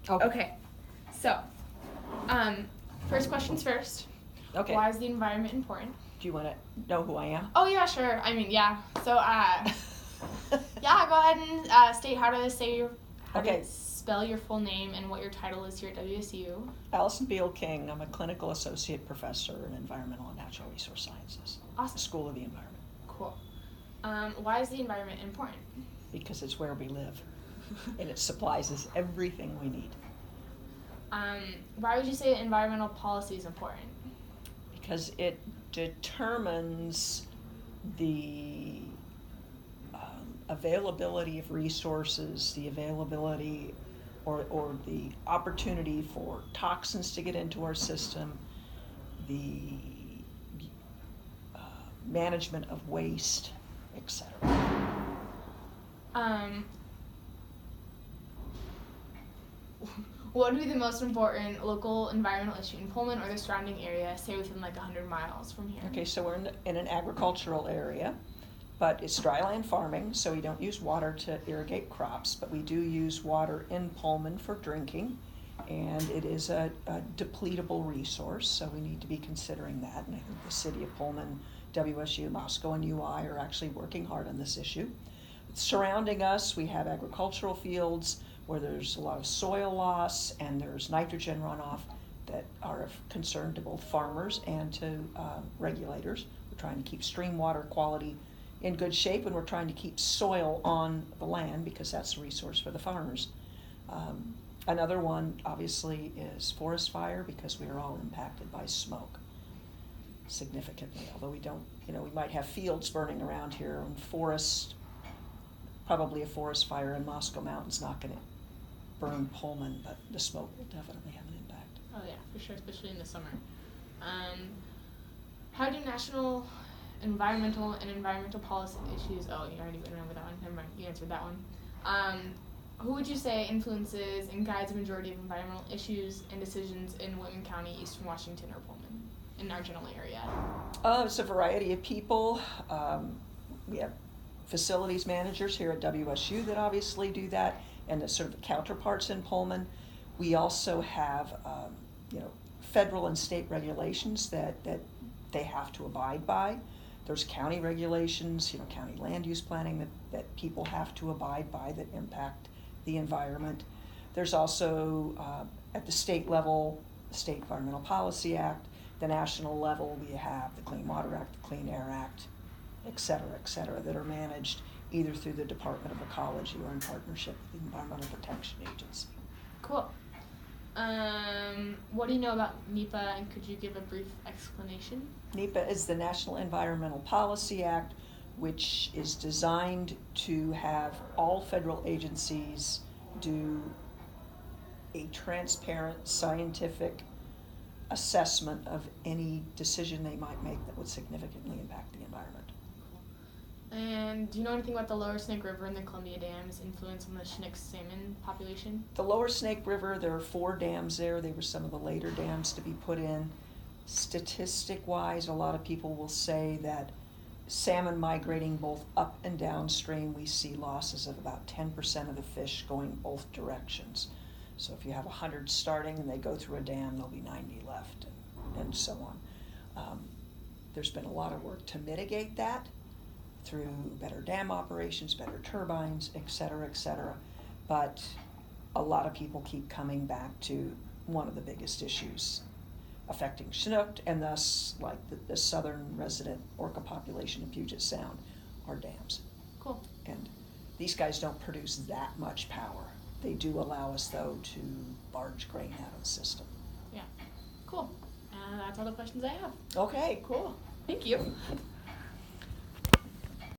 Okay. So, first questions first. Okay. Why is the environment important? Do you want to know who I am? Oh yeah, sure. I mean, yeah. So, yeah, go ahead and state how to spell your full name and what your title is here at WSU. Allison Beall King. I'm a clinical associate professor in environmental and natural resource sciences. Awesome. School of the Environment. Cool. Why is the environment important? Because it's where we live, and it supplies us everything we need. Why would you say environmental policy is important? Because it determines the availability of resources, the availability or the opportunity for toxins to get into our system, the management of waste, etc. What would be the most important local environmental issue in Pullman or the surrounding area, say within like 100 miles from here? Okay, so we're in an agricultural area, but it's dryland farming, so we don't use water to irrigate crops, but we do use water in Pullman for drinking, and it is a depletable resource, so we need to be considering that, and I think the city of Pullman, WSU, Moscow, and UI are actually working hard on this issue. Surrounding us, we have agricultural fields where there's a lot of soil loss and there's nitrogen runoff that are of concern to both farmers and to regulators. We're trying to keep stream water quality in good shape, and we're trying to keep soil on the land because that's a resource for the farmers. Another one, obviously, is forest fire because we are all impacted by smoke significantly. Although we don't, we might have fields burning around here, and probably a forest fire in Moscow Mountain's not going to burn Pullman, but the smoke will definitely have an impact. Oh yeah, for sure, especially in the summer. How do national environmental policy issues, oh, you already went over that one, never mind, you answered that one. Who would you say influences and guides a majority of environmental issues and decisions in Whitman County, Eastern Washington, or Pullman, in our general area? It's a variety of people. We have facilities managers here at WSU that obviously do that, and the sort of counterparts in Pullman. We also have, federal and state regulations that they have to abide by. There's county regulations, county land use planning that people have to abide by that impact the environment. There's also, at the state level, the State Environmental Policy Act. The national level, we have the Clean Water Act, the Clean Air Act, et cetera, that are managed either through the Department of Ecology or in partnership with the Environmental Protection Agency. Cool. What do you know about NEPA, and could you give a brief explanation? NEPA is the National Environmental Policy Act, which is designed to have all federal agencies do a transparent, scientific assessment of any decision they might make that would significantly impact the environment. And do you know anything about the Lower Snake River and the Columbia Dam's influence on the Chinook salmon population? The Lower Snake River, there are 4 dams there. They were some of the later dams to be put in. Statistic-wise, a lot of people will say that salmon migrating both up and downstream, we see losses of about 10% of the fish going both directions. So if you have 100 starting and they go through a dam, there'll be 90 left, and so on. There's been a lot of work to mitigate that through better dam operations, better turbines, et cetera, but a lot of people keep coming back to one of the biggest issues affecting Chinook, and thus, like the southern resident orca population in Puget Sound, are dams. Cool. And these guys don't produce that much power. They do allow us, though, to barge grain out of the system. Yeah. Cool. That's all the questions I have. Okay, cool. Thank you.